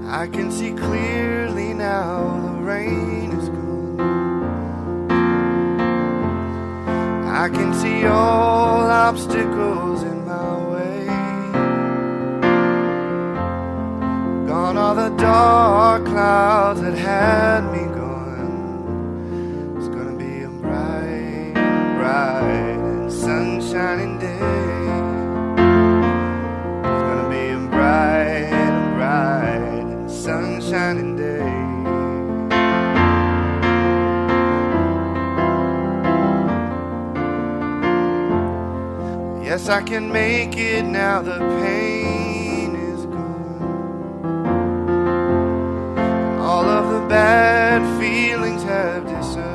I can see clearly now, the rain is gone. I can see all obstacles in my way. Gone are the dark clouds that had me going. It's gonna be a bright, bright and sunshining day. It's gonna be a bright, bright and sunshining day. Yes, I can make it now, the pain is gone. All of the bad feelings have disappeared.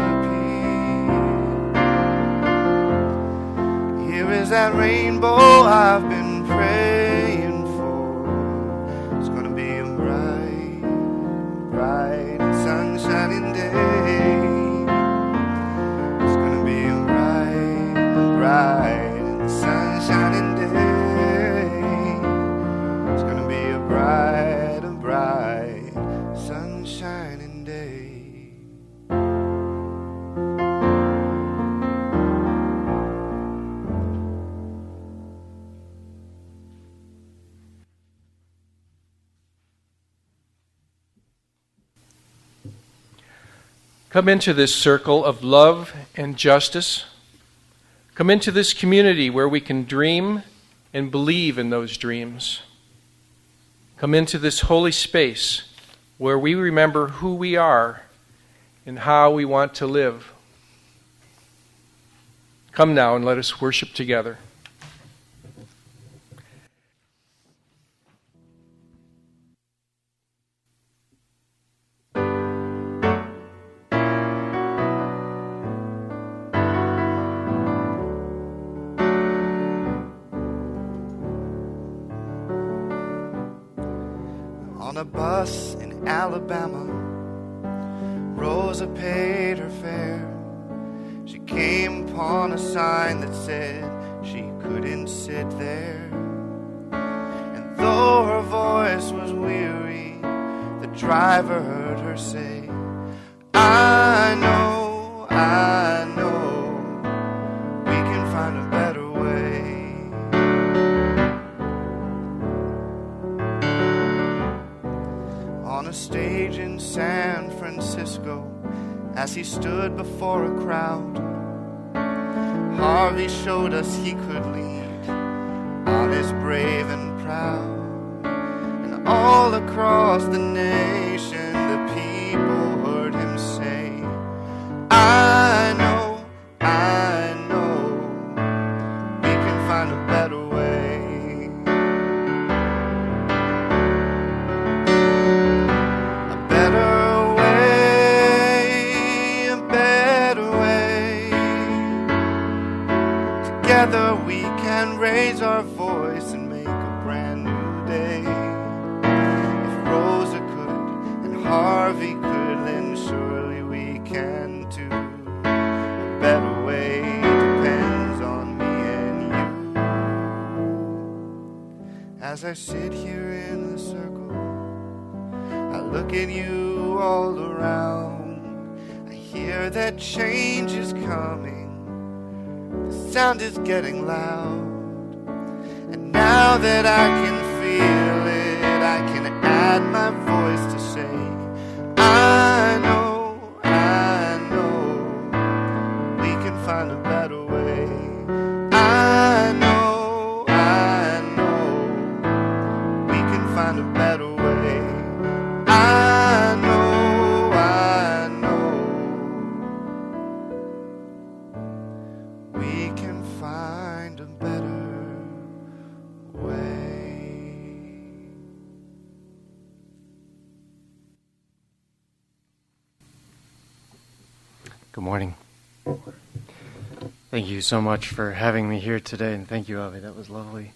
Here is that rainbow I've been praying for. It's gonna be a bright, bright and sunshining day. It's gonna be a bright, bright sunshining day. It's gonna be a bright, sunshining day. Come into this circle of love and justice. Come into this community where we can dream and believe in those dreams. Come into this holy space where we remember who we are and how we want to live. Come now and let us worship together. On a bus in Alabama, Rosa paid her fare. She came upon a sign that said she couldn't sit there. And though her voice was weary, the driver heard her say, I know, we can find a better way. On a stage in San Francisco, as he stood before a crowd, Harvey showed us he could lead, honest, brave, and proud. And all across the nation, the people heard him say, I know, we can find a better way. Together we can raise our voice and make a brand new day. If Rosa could and Harvey could, then surely we can too. A better way depends on me and you. As I sit here in the circle, I look at you all around. I hear that change is coming. Sound is getting loud, and now that I can feel it, I can add my voice to say, I know, we can find a better way. I know, we can find a better way. I know. We can find a better way. Good morning. Thank you so much for having me here today, and thank you, Avi. That was lovely.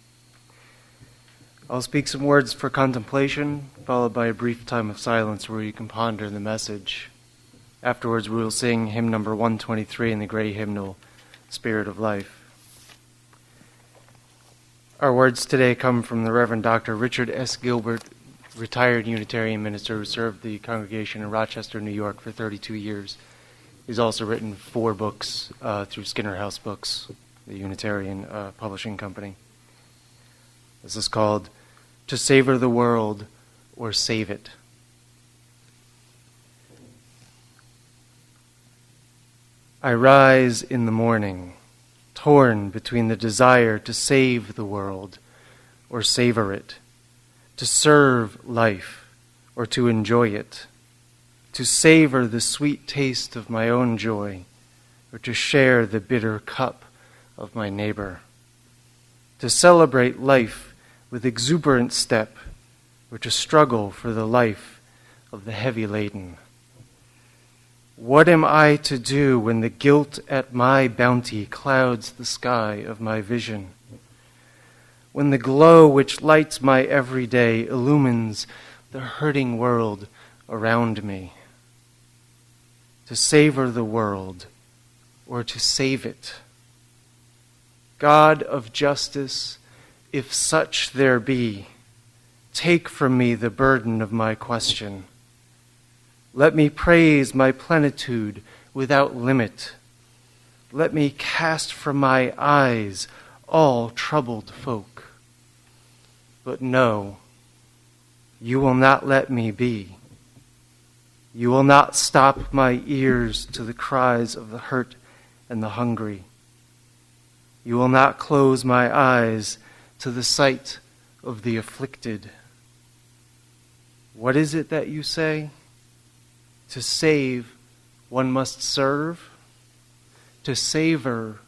I'll speak some words for contemplation, followed by a brief time of silence where you can ponder the message. Afterwards, we will sing hymn number 123 in the gray hymnal, Spirit of Life. Our words today come from the Reverend Dr. Richard S. Gilbert, retired Unitarian minister who served the congregation in Rochester, New York for 32 years. He's also written 4 books through Skinner House Books, the Unitarian publishing company. This is called To Savor the World or Save It. I rise in the morning, torn between the desire to save the world or savor it, to serve life or to enjoy it, to savor the sweet taste of my own joy or to share the bitter cup of my neighbor, to celebrate life with exuberant step or to struggle for the life of the heavy laden. What am I to do when the guilt at my bounty clouds the sky of my vision? When the glow which lights my every day illumines the hurting world around me? To savor the world or to save it? God of justice, if such there be, take from me the burden of my question. Let me praise my plenitude without limit. Let me cast from my eyes all troubled folk. But no, you will not let me be. You will not stop my ears to the cries of the hurt and the hungry. You will not close my eyes to the sight of the afflicted. What is it that you say? To save, one must serve. To savor,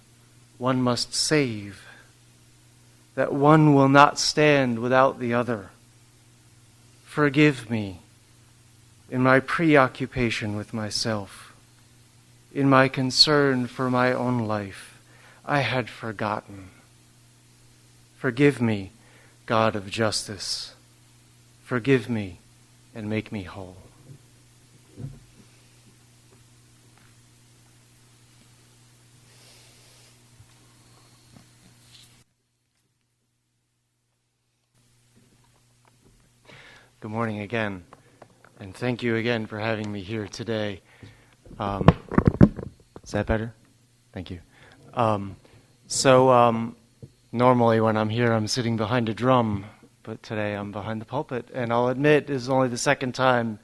one must save. That one will not stand without the other. Forgive me in my preoccupation with myself, in my concern for my own life. I had forgotten. Forgive me, God of justice. Forgive me and make me whole. Good morning again, and thank you again for having me here today. Is that better? Thank you. Normally when I'm here, I'm sitting behind a drum, but today I'm behind the pulpit, and I'll admit this is only the second time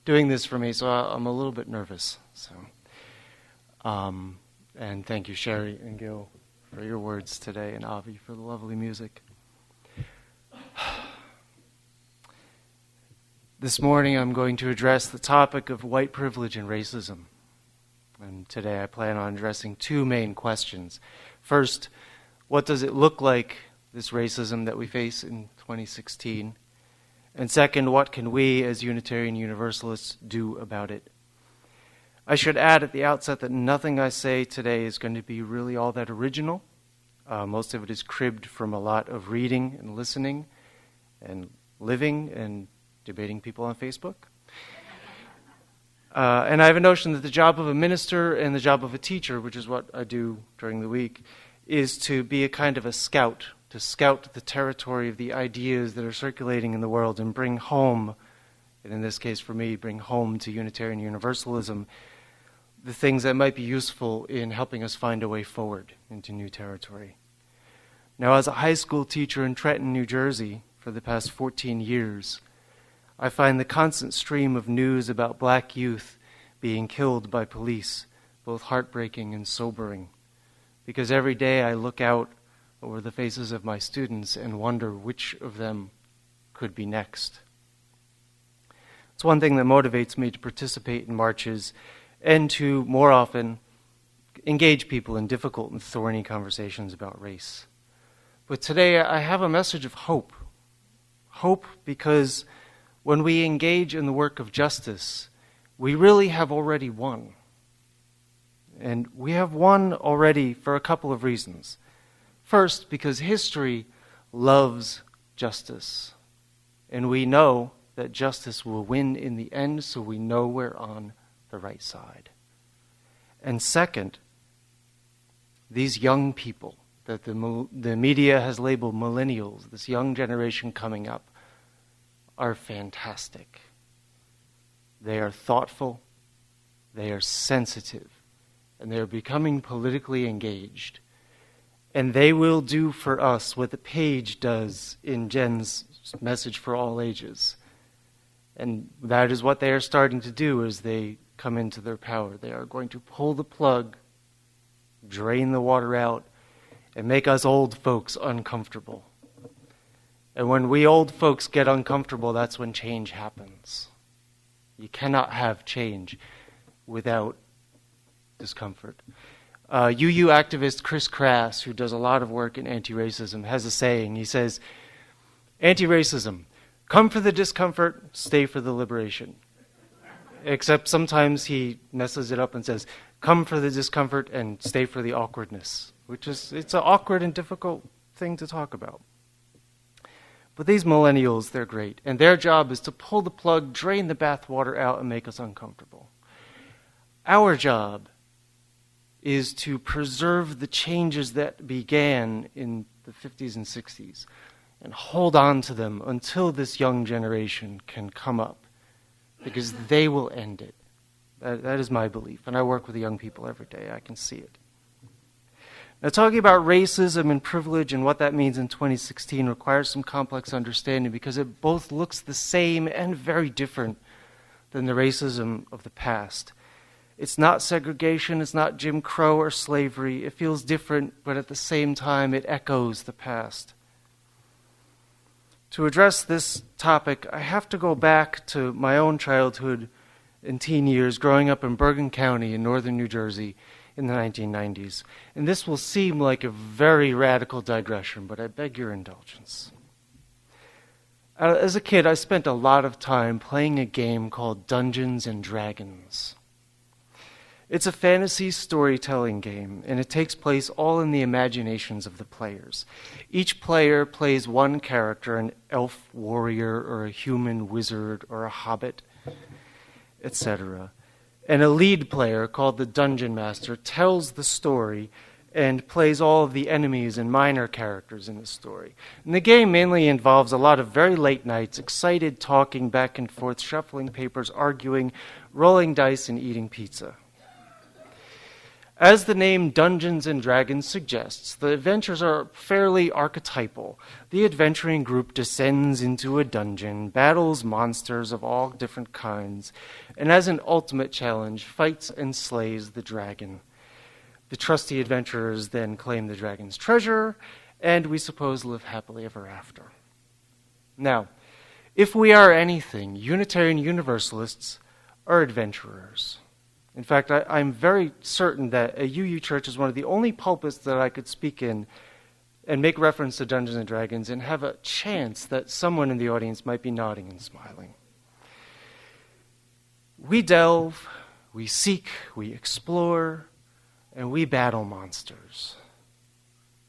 doing this for me, so I'm a little bit nervous. And thank you, Sherry and Gil, for your words today, and Avi for the lovely music. This morning I'm going to address the topic of white privilege and racism. And today I plan on addressing 2 main questions. First, what does it look like, this racism that we face in 2016? And second, what can we as Unitarian Universalists do about it? I should add at the outset that nothing I say today is going to be really all that original. Most of it is cribbed from a lot of reading and listening and living and debating people on Facebook. And I have a notion that the job of a minister and the job of a teacher, which is what I do during the week, is to be a kind of a scout, to scout the territory of the ideas that are circulating in the world and bring home, and in this case for me, bring home to Unitarian Universalism, the things that might be useful in helping us find a way forward into new territory. Now, as a high school teacher in Trenton, New Jersey, for the past 14 years, I find the constant stream of news about black youth being killed by police both heartbreaking and sobering, because every day I look out over the faces of my students and wonder which of them could be next. It's one thing that motivates me to participate in marches and to, more often, engage people in difficult and thorny conversations about race. But today I have a message of hope. Hope because when we engage in the work of justice, we really have already won. And we have won already for a couple of reasons. First, because history loves justice. And we know that justice will win in the end, so we know we're on the right side. And second, these young people that the media has labeled millennials, this young generation coming up, are fantastic. They are thoughtful, they are sensitive, and they are becoming politically engaged. And they will do for us what the page does in Jen's message for all ages. And that is what they are starting to do as they come into their power. They are going to pull the plug, drain the water out, and make us old folks uncomfortable. And when we old folks get uncomfortable, that's when change happens. You cannot have change without discomfort. UU activist Chris Crass, who does a lot of work in anti-racism, has a saying. He says, anti-racism, come for the discomfort, stay for the liberation. Except sometimes he messes it up and says, come for the discomfort and stay for the awkwardness, it's an awkward and difficult thing to talk about. But these millennials, they're great, and their job is to pull the plug, drain the bathwater out, and make us uncomfortable. Our job is to preserve the changes that began in the 50s and 60s and hold on to them until this young generation can come up, because they will end it. That is my belief, and I work with the young people every day. I can see it. Now, talking about racism and privilege and what that means in 2016 requires some complex understanding, because it both looks the same and very different than the racism of the past. It's not segregation, it's not Jim Crow or slavery. It feels different, but at the same time, it echoes the past. To address this topic, I have to go back to my own childhood and teen years growing up in Bergen County in northern New Jersey in the 1990s. And this will seem like a very radical digression, but I beg your indulgence. As a kid, I spent a lot of time playing a game called Dungeons and Dragons. It's a fantasy storytelling game, and it takes place all in the imaginations of the players. Each player plays one character, an elf warrior or a human wizard or a hobbit, etc. And a lead player called the Dungeon Master tells the story and plays all of the enemies and minor characters in the story. And the game mainly involves a lot of very late nights, excited talking back and forth, shuffling papers, arguing, rolling dice, and eating pizza. As the name Dungeons and Dragons suggests, the adventures are fairly archetypal. The adventuring group descends into a dungeon, battles monsters of all different kinds, and as an ultimate challenge, fights and slays the dragon. The trusty adventurers then claim the dragon's treasure, and we suppose live happily ever after. Now, if we are anything, Unitarian Universalists are adventurers. In fact, I'm very certain that a UU church is one of the only pulpits that I could speak in and make reference to Dungeons and Dragons and have a chance that someone in the audience might be nodding and smiling. We delve, we seek, we explore, and we battle monsters.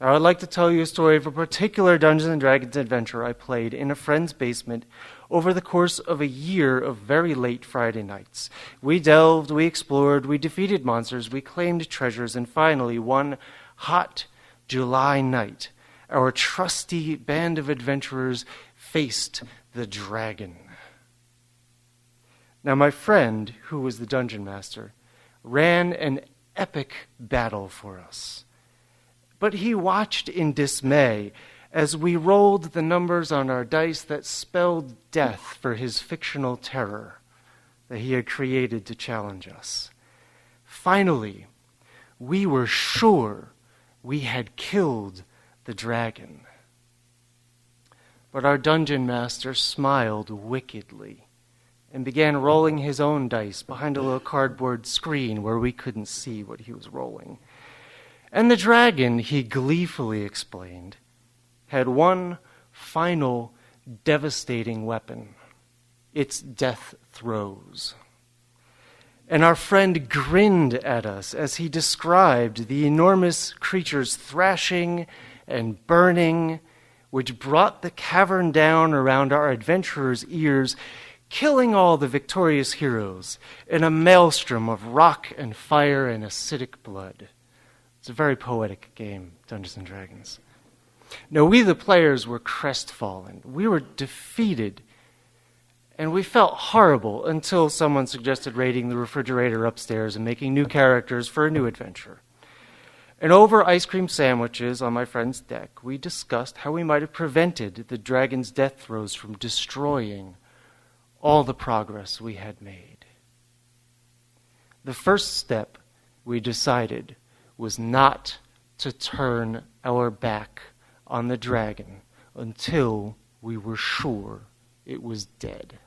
Now, I'd like to tell you a story of a particular Dungeons and Dragons adventure I played in a friend's basement over the course of a year of very late Friday nights. We delved, we explored, we defeated monsters, we claimed treasures, and finally, one hot July night, our trusty band of adventurers faced the dragon. Now, my friend, who was the dungeon master, ran an epic battle for us. But he watched in dismay as we rolled the numbers on our dice that spelled death for his fictional terror that he had created to challenge us. Finally, we were sure we had killed the dragon. But our dungeon master smiled wickedly and began rolling his own dice behind a little cardboard screen where we couldn't see what he was rolling. And the dragon, he gleefully explained, had one final devastating weapon: its death throes. And our friend grinned at us as he described the enormous creature's thrashing and burning, which brought the cavern down around our adventurers' ears, killing all the victorious heroes in a maelstrom of rock and fire and acidic blood. It's a very poetic game, Dungeons and Dragons. No, we the players were crestfallen. We were defeated. And we felt horrible until someone suggested raiding the refrigerator upstairs and making new characters for a new adventure. And over ice cream sandwiches on my friend's deck, we discussed how we might have prevented the dragon's death throes from destroying all the progress we had made. The first step, we decided, was not to turn our back on the dragon until we were sure it was dead.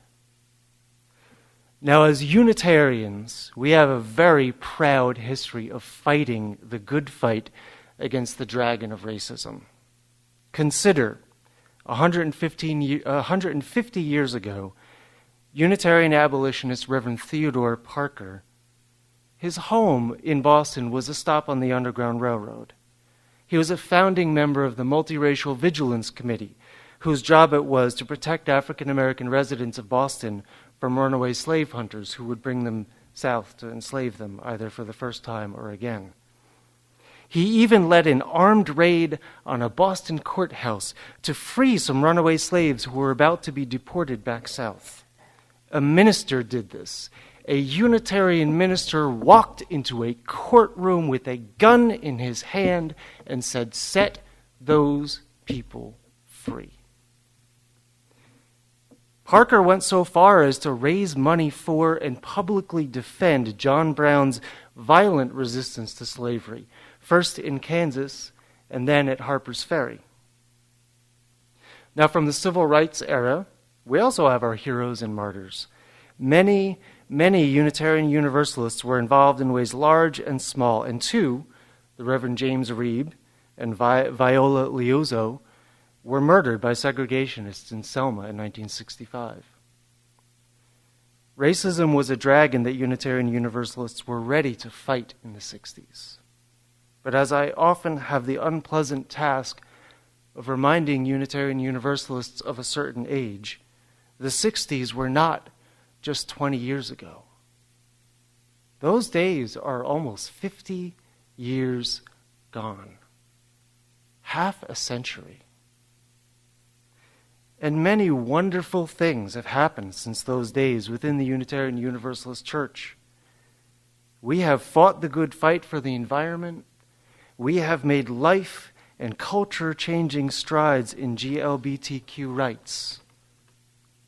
Now, as Unitarians, we have a very proud history of fighting the good fight against the dragon of racism. Consider, 150 years ago, Unitarian abolitionist Reverend Theodore Parker, his home in Boston was a stop on the Underground Railroad. He was a founding member of the Multiracial Vigilance Committee, whose job it was to protect African American residents of Boston from runaway slave hunters who would bring them south to enslave them, either for the first time or again. He even led an armed raid on a Boston courthouse to free some runaway slaves who were about to be deported back south. A minister did this. A Unitarian minister walked into a courtroom with a gun in his hand and said, "Set those people free." Parker went so far as to raise money for and publicly defend John Brown's violent resistance to slavery, first in Kansas and then at Harper's Ferry. Now, from the civil rights era, we also have our heroes and martyrs. Many Unitarian Universalists were involved in ways large and small, and two, the Reverend James Reeb and Viola Liuzzo, were murdered by segregationists in Selma in 1965. Racism was a dragon that Unitarian Universalists were ready to fight in the 60s. But as I often have the unpleasant task of reminding Unitarian Universalists of a certain age, the 60s were not just 20 years ago. Those days are almost 50 years gone. Half a century. And many wonderful things have happened since those days within the Unitarian Universalist Church. We have fought the good fight for the environment. We have made life and culture-changing strides in GLBTQ rights.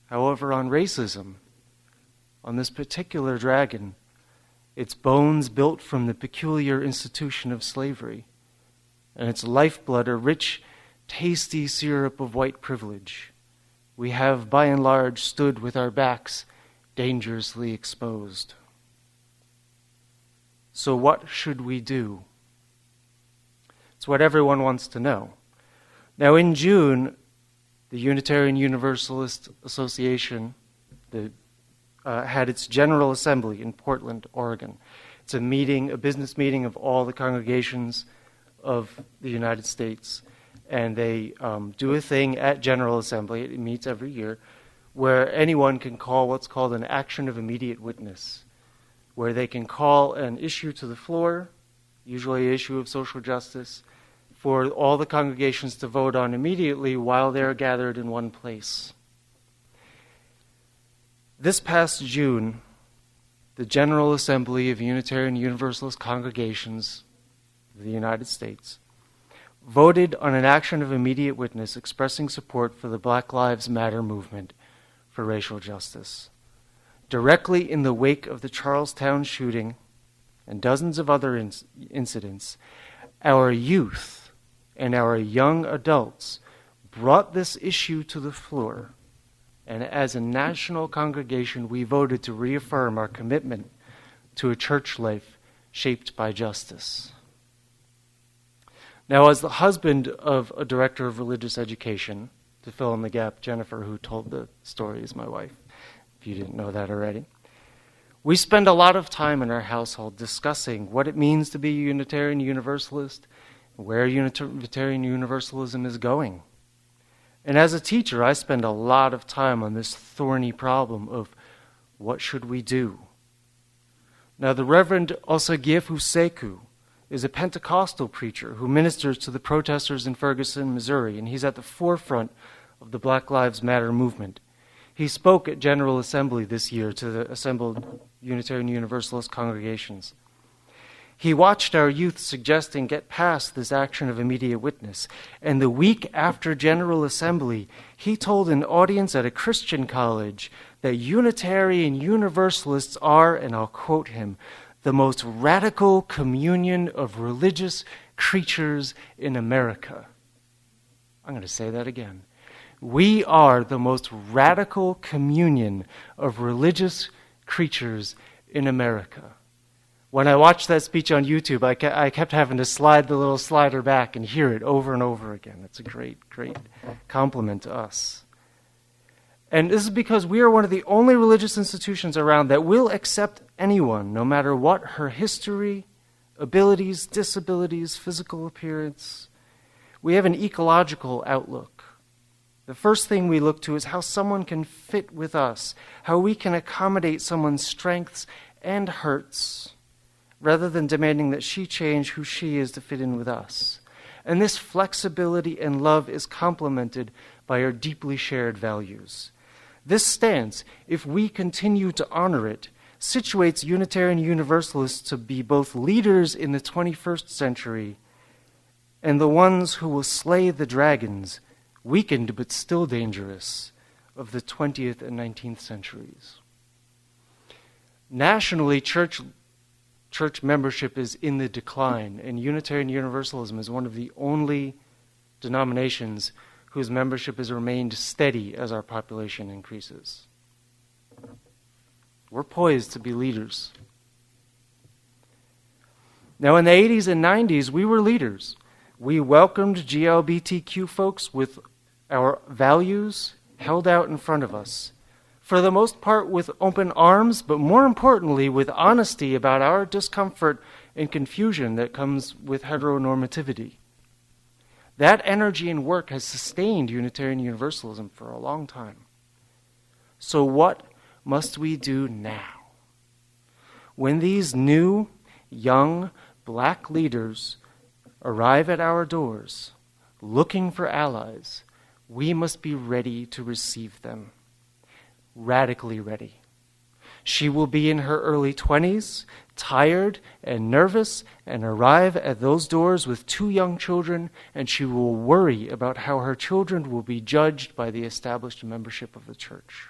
However, on racism, on this particular dragon, its bones built from the peculiar institution of slavery, and its lifeblood a rich, tasty syrup of white privilege, we have, by and large, stood with our backs dangerously exposed. So what should we do? It's what everyone wants to know. Now, in June, the Unitarian Universalist Association had its General Assembly in Portland, Oregon. It's a business meeting of all the congregations of the United States. And they do a thing at General Assembly, it meets every year, where anyone can call what's called an action of immediate witness, where they can call an issue to the floor, usually an issue of social justice, for all the congregations to vote on immediately while they're gathered in one place. This past June, the General Assembly of Unitarian Universalist Congregations of the United States voted on an action of immediate witness expressing support for the Black Lives Matter movement for racial justice. Directly in the wake of the Charlestown shooting and dozens of other incidents, our youth and our young adults brought this issue to the floor, and as a national congregation, we voted to reaffirm our commitment to a church life shaped by justice. Now, as the husband of a director of religious education, to fill in the gap, Jennifer, who told the story, is my wife, if you didn't know that already, we spend a lot of time in our household discussing what it means to be a Unitarian Universalist, where Unitarian Universalism is going. And as a teacher, I spend a lot of time on this thorny problem of what should we do? Now, the Reverend Osagyefo Sekou is a Pentecostal preacher who ministers to the protesters in Ferguson, Missouri, and he's at the forefront of the Black Lives Matter movement. He spoke at General Assembly this year to the assembled Unitarian Universalist congregations. He watched our youth suggesting get past this action of immediate witness. And the week after General Assembly, he told an audience at a Christian college that Unitarian Universalists are, and I'll quote him, the most radical communion of religious creatures in America. I'm going to say that again. We are the most radical communion of religious creatures in America. When I watched that speech on YouTube, I kept having to slide the little slider back and hear it over and over again. It's a great, great compliment to us. And this is because we are one of the only religious institutions around that will accept anyone, no matter what her history, abilities, disabilities, physical appearance. We have an ecological outlook. The first thing we look to is how someone can fit with us, how we can accommodate someone's strengths and hurts, rather than demanding that she change who she is to fit in with us. And this flexibility and love is complemented by our deeply shared values. This stance, if we continue to honor it, situates Unitarian Universalists to be both leaders in the 21st century and the ones who will slay the dragons, weakened but still dangerous, of the 20th and 19th centuries. Nationally, church membership is in the decline, and Unitarian Universalism is one of the only denominations whose membership has remained steady as our population increases. We're poised to be leaders. Now, in the 80s and 90s, we were leaders. We welcomed GLBTQ folks with our values held out in front of us. For the most part with open arms, but more importantly with honesty about our discomfort and confusion that comes with heteronormativity. That energy and work has sustained Unitarian Universalism for a long time. So what must we do now? When these new, young, black leaders arrive at our doors, looking for allies, we must be ready to receive them. Radically ready. She will be in her early 20s, tired and nervous, and arrive at those doors with 2 young children, and she will worry about how her children will be judged by the established membership of the church.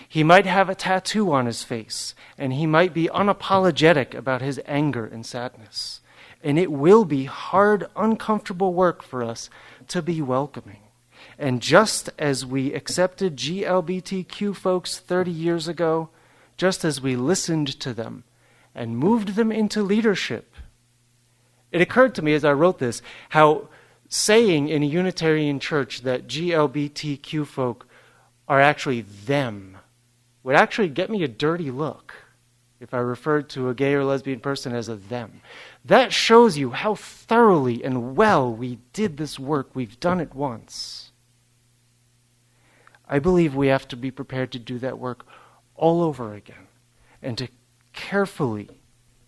He might have a tattoo on his face, and he might be unapologetic about his anger and sadness. And it will be hard, uncomfortable work for us to be welcoming. And just as we accepted GLBTQ folks 30 years ago, just as we listened to them and moved them into leadership, it occurred to me as I wrote this how saying in a Unitarian church that GLBTQ folk are actually them would actually get me a dirty look if I referred to a gay or lesbian person as a them. That shows you how thoroughly and well we did this work. We've done it once. I believe we have to be prepared to do that work all over again and to carefully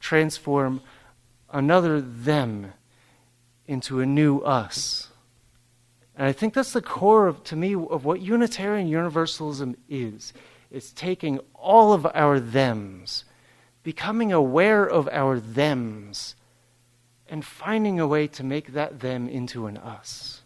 transform another them into a new us. And I think that's the core, to me, of what Unitarian Universalism is. It's taking all of our thems, becoming aware of our thems, and finding a way to make that them into an us.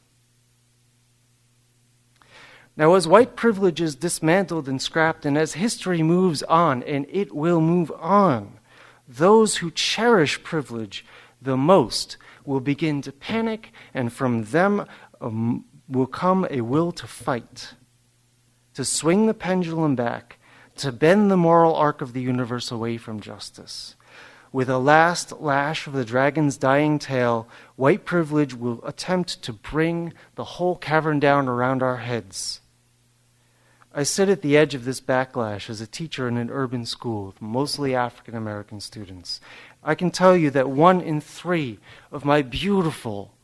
Now, as white privilege is dismantled and scrapped, and as history moves on, and it will move on, those who cherish privilege the most will begin to panic, and from them will come a will to fight, to swing the pendulum back, to bend the moral arc of the universe away from justice. With a last lash of the dragon's dying tail, white privilege will attempt to bring the whole cavern down around our heads. I sit at the edge of this backlash as a teacher in an urban school with mostly African American students. I can tell you that 1 in 3 of my beautiful,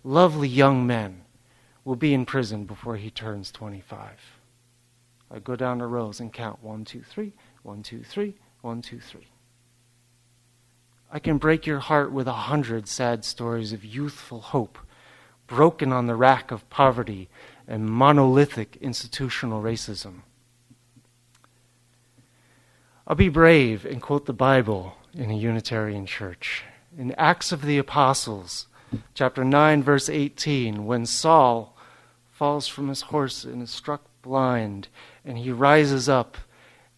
lovely young men will be in prison before he turns 25. I go down the rows and count 1, 2, 3, 1, 2, 3, 1, 2, 3. I can break your heart with 100 sad stories of youthful hope, broken on the rack of poverty and monolithic institutional racism. I'll be brave and quote the Bible in a Unitarian church. In Acts of the Apostles, chapter 9, verse 18, when Saul falls from his horse and is struck blind, and he rises up,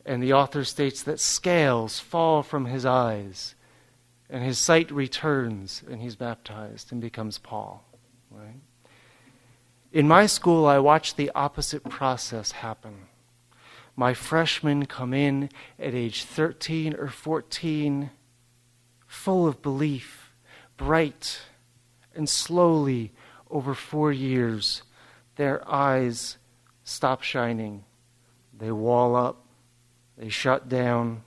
and the author states that scales fall from his eyes, and his sight returns, and he's baptized and becomes Paul. Right? In my school, I watched the opposite process happen. My freshmen come in at age 13 or 14, full of belief, bright, and slowly, over 4 years, their eyes stop shining. They wall up. They shut down.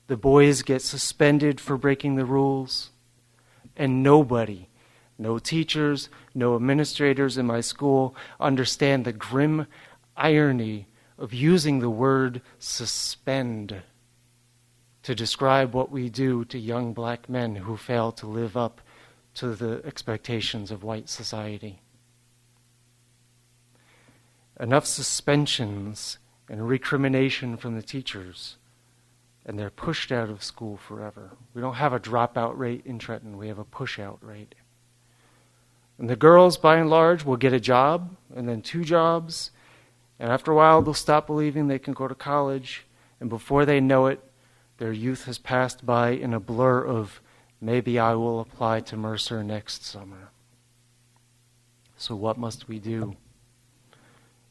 The boys get suspended for breaking the rules. And nobody, no teachers, no administrators in my school, understand the grim irony of using the word suspend to describe what we do to young black men who fail to live up to the expectations of white society. Enough suspensions and recrimination from the teachers, and they're pushed out of school forever. We don't have a dropout rate in Trenton, we have a push-out rate. And the girls, by and large, will get a job, and then 2 jobs, and after a while they'll stop believing they can go to college, and before they know it, their youth has passed by in a blur of, maybe I will apply to Mercer next summer. So what must we do?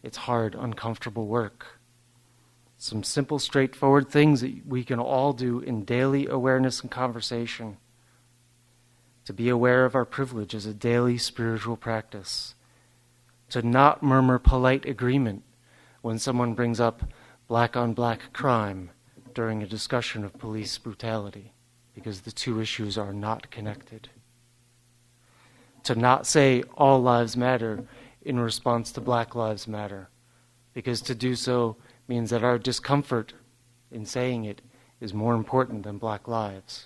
It's hard, uncomfortable work. Some simple, straightforward things that we can all do in daily awareness and conversation. To be aware of our privilege is a daily spiritual practice. To not murmur polite agreement when someone brings up black-on-black crime during a discussion of police brutality, because the 2 issues are not connected. To not say all lives matter in response to Black Lives Matter, because to do so means that our discomfort in saying it is more important than black lives.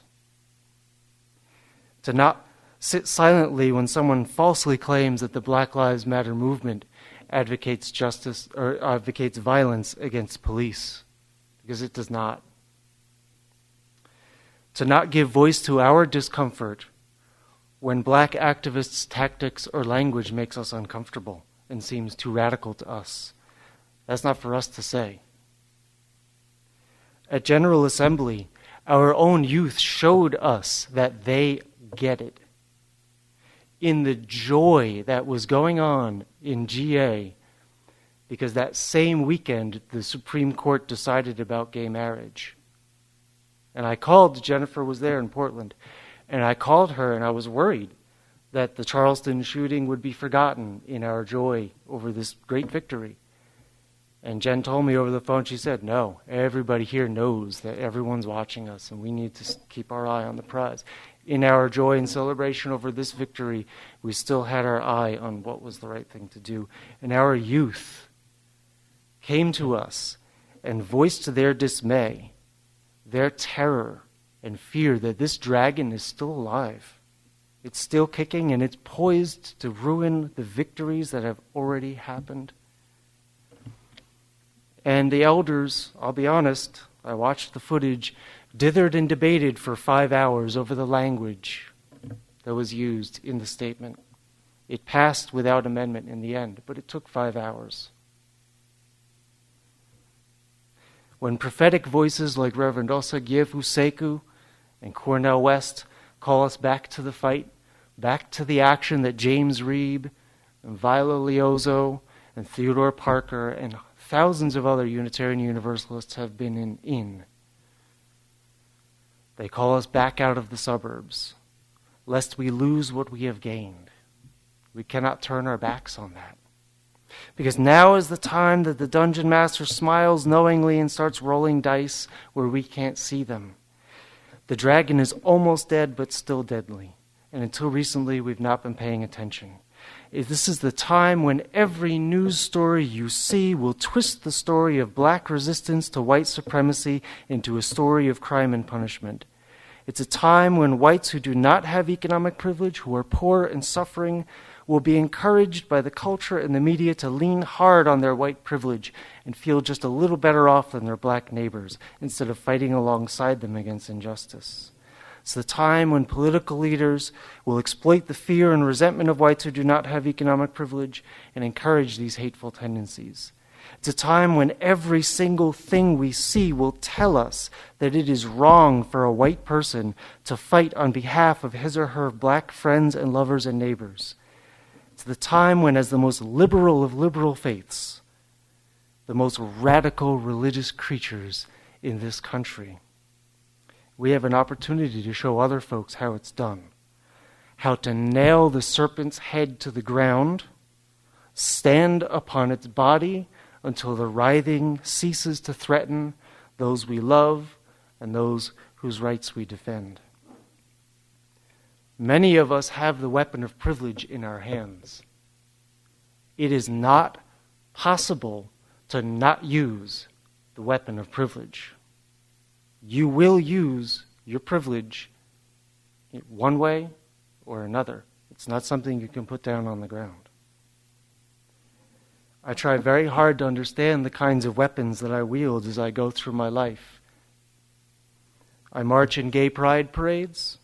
To not sit silently when someone falsely claims that the Black Lives Matter movement advocates justice or advocates violence against police, because it does not. To not give voice to our discomfort when black activists' tactics or language makes us uncomfortable and seems too radical to us. That's not for us to say. At General Assembly, our own youth showed us that they get it. In the joy that was going on in GA, because that same weekend the Supreme Court decided about gay marriage. And I called, Jennifer was there in Portland, and I called her and I was worried that the Charleston shooting would be forgotten in our joy over this great victory. And Jen told me over the phone, she said, no, everybody here knows that everyone's watching us and we need to keep our eye on the prize. In our joy and celebration over this victory, we still had our eye on what was the right thing to do. And our youth came to us and voiced their dismay, their terror and fear that this dragon is still alive. It's still kicking and it's poised to ruin the victories that have already happened. And the elders, I'll be honest, I watched the footage, dithered and debated for 5 hours over the language that was used in the statement. It passed without amendment in the end, but it took 5 hours. When prophetic voices like Reverend Osagyefo Sekou and Cornel West call us back to the fight, back to the action that James Reeb and Viola Liozzo and Theodore Parker and thousands of other Unitarian Universalists have been in. They call us back out of the suburbs, lest we lose what we have gained. We cannot turn our backs on that. Because now is the time that the dungeon master smiles knowingly and starts rolling dice where we can't see them. The dragon is almost dead, but still deadly. And until recently, we've not been paying attention. This is the time when every news story you see will twist the story of black resistance to white supremacy into a story of crime and punishment. It's a time when whites who do not have economic privilege, who are poor and suffering, will be encouraged by the culture and the media to lean hard on their white privilege and feel just a little better off than their black neighbors instead of fighting alongside them against injustice. It's the time when political leaders will exploit the fear and resentment of whites who do not have economic privilege and encourage these hateful tendencies. It's a time when every single thing we see will tell us that it is wrong for a white person to fight on behalf of his or her black friends and lovers and neighbors. It's the time when, as the most liberal of liberal faiths, the most radical religious creatures in this country, we have an opportunity to show other folks how it's done, how to nail the serpent's head to the ground, stand upon its body until the writhing ceases to threaten those we love and those whose rights we defend. Many of us have the weapon of privilege in our hands. It is not possible to not use the weapon of privilege. You will use your privilege in one way or another. It's not something you can put down on the ground. I try very hard to understand the kinds of weapons that I wield as I go through my life. I march in gay pride parades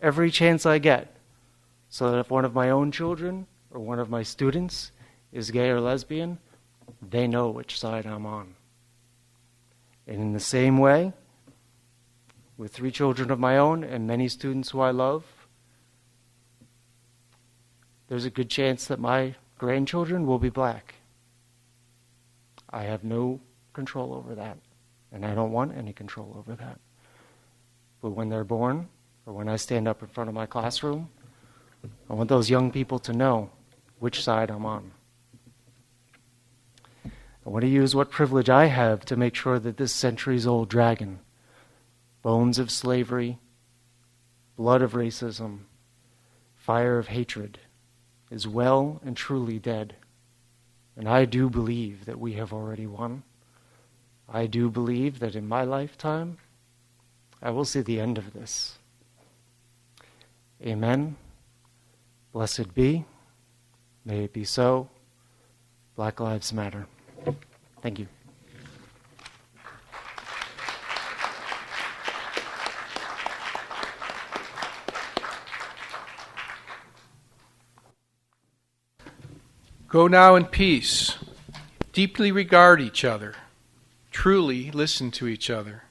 every chance I get, so that if one of my own children or one of my students is gay or lesbian, they know which side I'm on. And in the same way, with 3 children of my own and many students who I love, there's a good chance that my grandchildren will be black. I have no control over that, and I don't want any control over that. But when they're born, or when I stand up in front of my classroom, I want those young people to know which side I'm on. I want to use what privilege I have to make sure that this centuries-old dragon, bones of slavery, blood of racism, fire of hatred, is well and truly dead. And I do believe that we have already won. I do believe that in my lifetime, I will see the end of this. Amen. Blessed be. May it be so. Black Lives Matter. Thank you. Go now in peace. Deeply regard each other. Truly listen to each other.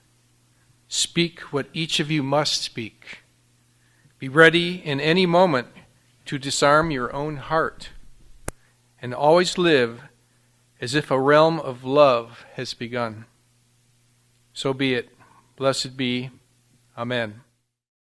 Speak what each of you must speak. Be ready in any moment to disarm your own heart, and always live as if a realm of love has begun. So be it. Blessed be. Amen.